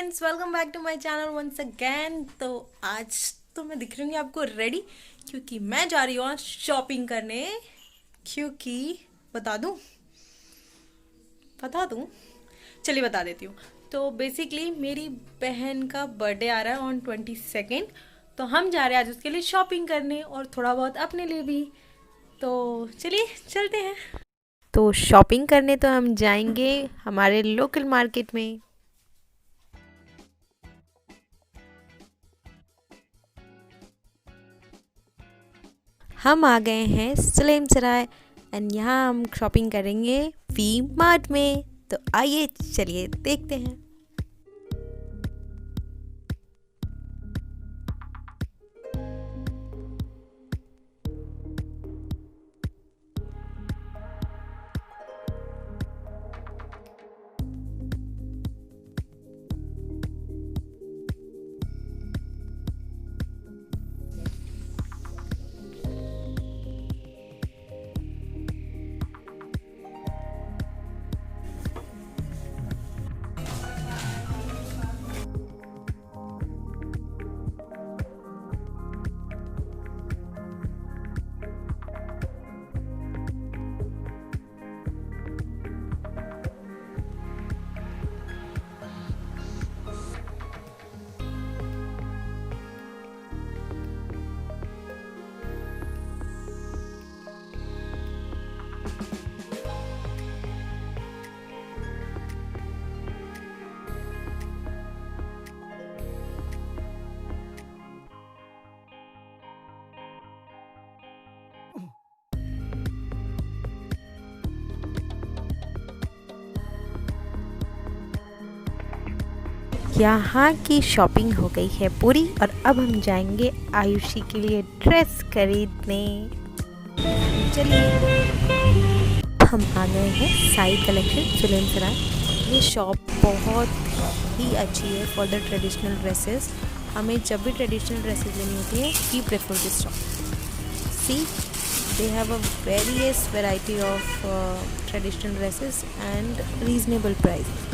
Friends, welcome back to my channel once again. तो आज तो मैं दिख रही हूँ आपको रेडी, क्योंकि मैं जा रही हूँ आज शॉपिंग करने। क्योंकि बता दूँ चलिए बता देती हूँ। तो बेसिकली मेरी बहन का बर्थडे आ रहा है ऑन 22, तो हम जा रहे हैं आज उसके लिए शॉपिंग करने और थोड़ा बहुत अपने लिए भी। तो चलिए चलते हैं। तो शॉपिंग करने तो हम जाएंगे हमारे लोकल मार्केट में। हम आ गए हैं सलेम सराय एंड यहाँ हम शॉपिंग करेंगे वी मार्ट में। तो आइए चलिए देखते हैं। यहाँ की शॉपिंग हो गई है पूरी और अब हम जाएंगे आयुषी के लिए ड्रेस खरीदने। चलिए हम आ गए हैं साई कलेक्शन सुलेम सराय। ये शॉप बहुत ही अच्छी है फॉर द ट्रेडिशनल ड्रेसेस। हमें जब भी ट्रेडिशनल ड्रेसेस लेनी होती है we prefer this shop. See they have a various variety of traditional dresses and reasonable prices.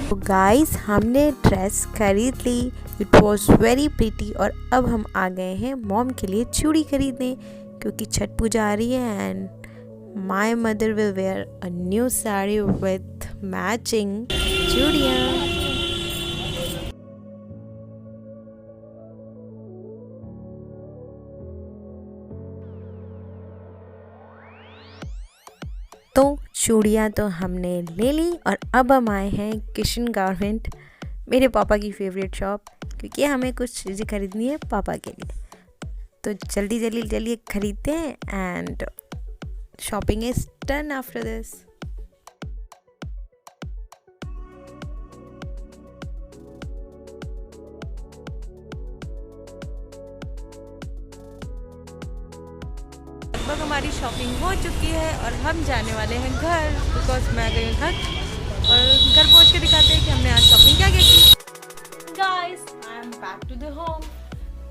तो गाइस हमने ड्रेस खरीद ली, इट वॉज वेरी प्रीटी। और अब हम आ गए हैं मॉम के लिए चूड़ी खरीदने, क्योंकि छठ पूजा आ रही है and my mother will where a new sari with matching चूड़ियाँ। तो चूड़ियाँ तो हमने ले ली और अब हम आए हैं किशन गारमेंट, मेरे पापा की फेवरेट शॉप, क्योंकि हमें कुछ चीज़ें खरीदनी है पापा के लिए। तो जल्दी जल्दी जल्दी खरीदते हैं and shopping is done after this. लगभग हमारी शॉपिंग हो चुकी है और हम जाने वाले हैं घर, बिकॉज मैं गई हूँ घर और घर पहुँच के दिखाते हैं कि हमने आज शॉपिंग क्या की। Guys I am back to the home.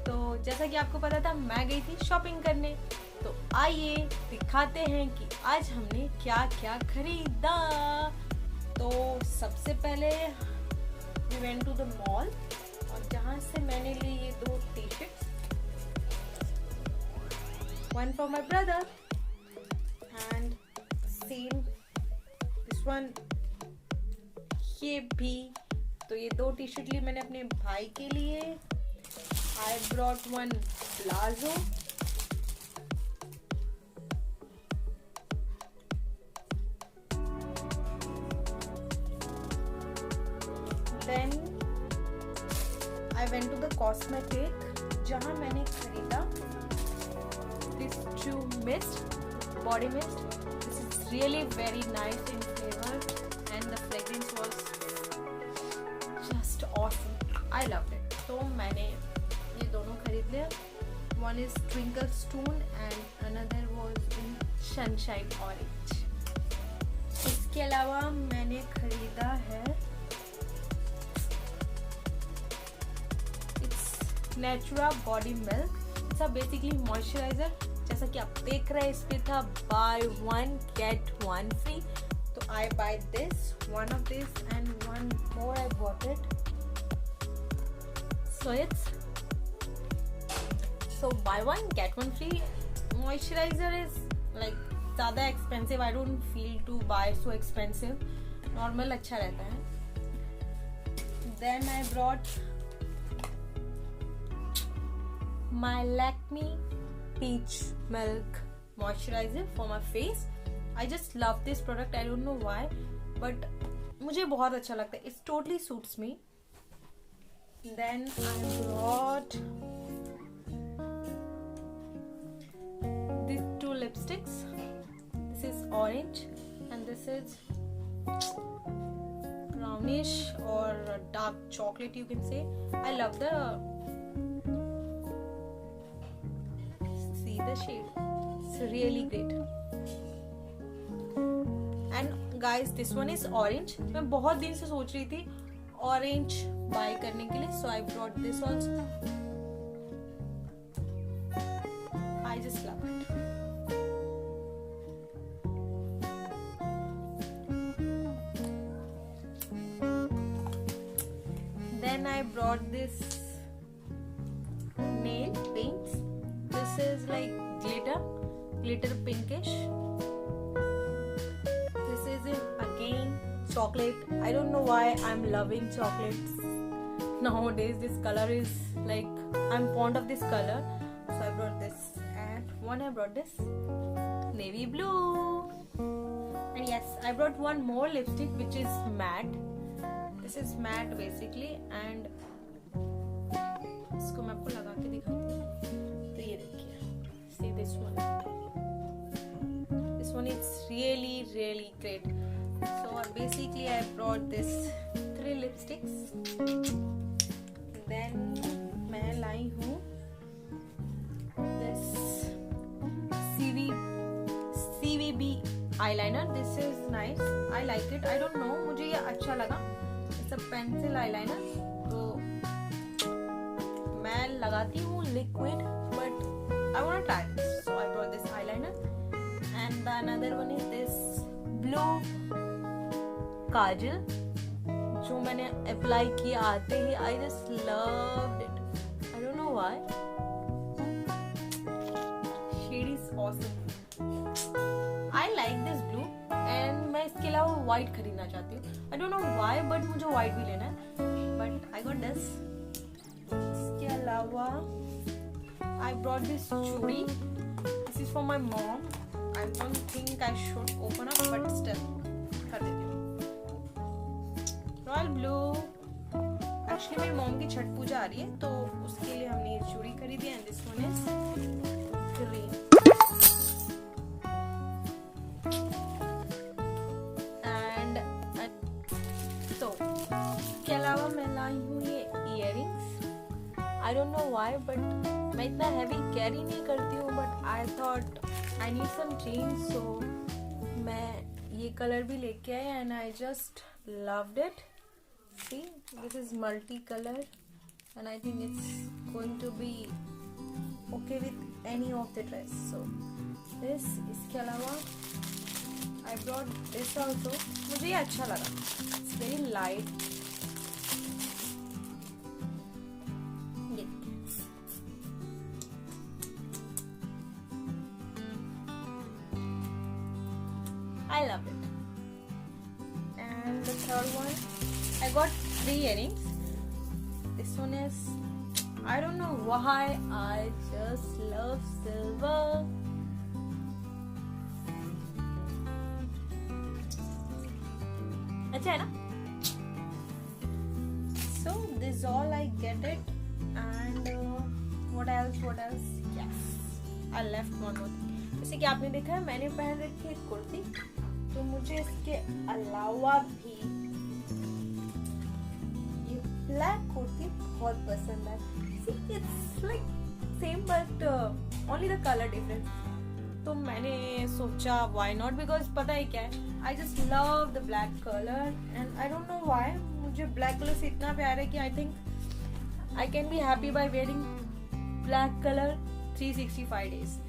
तो जैसा कि आपको पता था मैं गई थी शॉपिंग करने, तो आइए दिखाते हैं कि आज हमने क्या क्या खरीदा। तो सबसे पहले we went to the mall और जहाँ से मैंने ली ये 2 T-shirts, one for my brother and same this one। ये भी तो ये 2 टी-शर्ट ली मैंने अपने भाई के लिए। I brought one palazzo then I went to the cosmetic जहाँ मैंने खरीदा this True Mist body mist. This is really very nice in flavor and the fragrance was just awesome. I loved it. तो मैंने ये दोनों खरीद लिया। One is Twinkle Stone and another was in Sunshine Orange. इसके अलावा मैंने खरीदा है It's Natura Body Milk. It's a basically moisturizer जैसा कि आप देख रहे हैं इस पे था buy one get one free, तो I buy this one of this and one more I bought it, so it's so buy one get one free. Moisturizer is like ज़्यादा expensive. I don't feel to buy so expensive. Normal अच्छा रहता है. Then I brought my Lakme Peach Milk Moisturizer for my face. I just love this product. I don't know why, but मुझे बहुत अच्छा लगता है. It totally suits me. Then I brought these two lipsticks. This is orange and this is brownish or dark chocolate, you can say. I love the see the shade. It's really great. And guys, this one is orange. मैं बहुत दिन से सोच रही थी orange buy करने के लिए, so I brought this also. I just love it. Then I brought this nail paints. This is like glitter pinkish. This is again chocolate. I don't know why I'm loving chocolates nowadays. This color is like, I'm fond of this color, so I brought this. And one I brought this navy blue. And yes, I brought one more lipstick which is matte. This is matte basically, and इसको मैं आपको लगा के दिखाती हूँ. तो ये देखिए, see this one. This one is really great. So basically I brought this 3 lipsticks. Then मैं लाई हूँ this CVB eyeliner. This is nice. I like it. I don't know, मुझे ये अच्छा लगा. It's a pencil eyeliner. तो मैं लगाती हूँ liquid, but I want to try this. So I brought this eyeliner. And the another one is this blue kajal, जो मैंने apply किया आते ही. I just loved it. I don't know why. Shade is awesome. I like this blue. And मैं इसके अलावा white खरीदना चाहती हूँ. I don't know why, but मुझे white भी लेना है. But I got this. इसके अलावा I brought this चूड़ी. This is for my mom. I don't think I should open up, but still कर देती हूँ. Royal blue. Actually मेरी mom की छठ पूजा आ रही है, तो उसके लिए हमने ये चूड़ी खरीदी है. And this one is green. इसके अलावा मैं लाई हूँ ये earrings. I don't know why, but मैं इतना हैवी कैरी नहीं करती हूँ, but I thought I need some change, so मैं ये कलर भी लेके आई and I just loved it. See, this is multi colour and I think it's going to be okay with any of the dress. So this. इसके अलावा I brought this also. मुझे ये अच्छा लगा. It's very light. I love it. And the third one, I got 3 earrings. This one is, I don't know why, I just love silver. अच्छा है ना? So this all I get it. And what else? Yes, I left one more thing. जैसे कि आपने देखा है, मैंने पहन रखी है कुर्ती, तो मुझे इसके अलावा भी ये ब्लैक कुर्ती बहुत पसंद है. See, it's like same but only the color difference. तो मैंने सोचा why not, because पता है क्या है, I just love the black color and I don't know why, मुझे black color से इतना प्यार है कि I think I can be happy by wearing black color 365 days.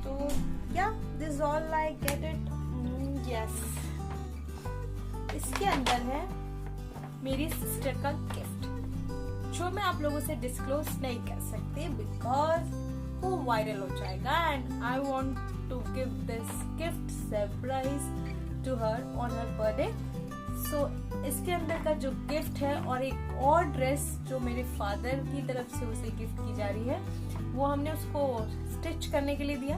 तो या this all I get it. Yes, इसके अंदर है मेरी सिस्टर का गिफ्ट, जो मैं आप लोगों से डिस्क्लोज नहीं कर सकती बिकॉज वो वायरल हो जाएगा and I want to give this gift surprise to her on her birthday. So इसके अंदर का जो गिफ्ट है और एक और ड्रेस जो मेरे फादर की तरफ से उसे गिफ्ट की जा रही है, वो हमने उसको स्टिच करने के लिए दिया।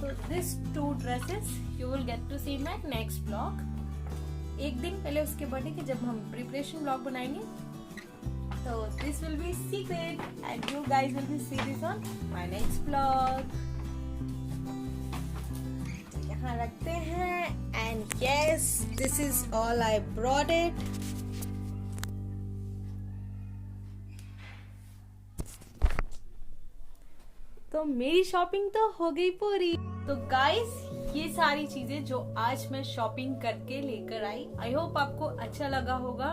तो this 2 dresses you will get to see in my next blog. एक दिन पहले उसके बर्थडे के जब हम प्रिपरेशन ब्लॉग बनाएंगे, तो this will be secret and you guys will be see this on my next blog. यहाँ रखते हैं and yes, this is all I brought it. तो मेरी शॉपिंग तो हो गई पूरी। तो गाइस, ये सारी चीजें जो आज मैं शॉपिंग करके लेकर आई, आई होप आपको अच्छा लगा होगा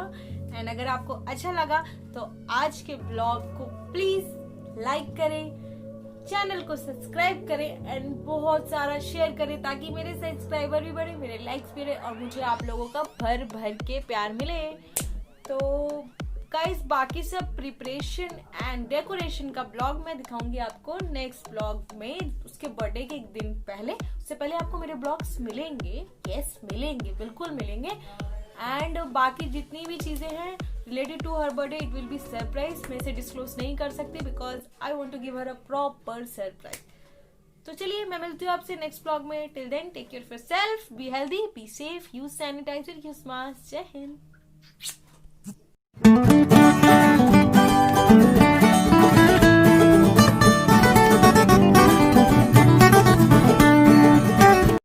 एंड अगर आपको अच्छा लगा तो आज के ब्लॉग को प्लीज लाइक करें, चैनल को सब्सक्राइब करें एंड बहुत सारा शेयर करें ताकि मेरे सब्सक्राइबर भी बढ़े, मेरे लाइक्स भी बढ़े और मुझे आप लोगों का भर भर के प्यार मिले। तो गाइस, बाकी सब प्रिपरेशन एंड डेकोरेशन का ब्लॉग मैं दिखाऊंगी आपको नेक्स्ट ब्लॉग में, उसके बर्थडे के एक दिन पहले। उससे पहले आपको मेरे ब्लॉग्स मिलेंगे, यस मिलेंगे, बिल्कुल मिलेंगे। एंड बाकी जितनी भी चीजें हैं related to her birthday, it will be surprise. मैं इसे डिस्क्लोज नहीं कर सकती because I want to give her a proper surprise. तो चलिए, मैं मिलती हूँ आपसे नेक्स्ट ब्लॉग में। Till then, take care of yourself, be healthy, be safe, use sanitiser, use mask. जय हिंद।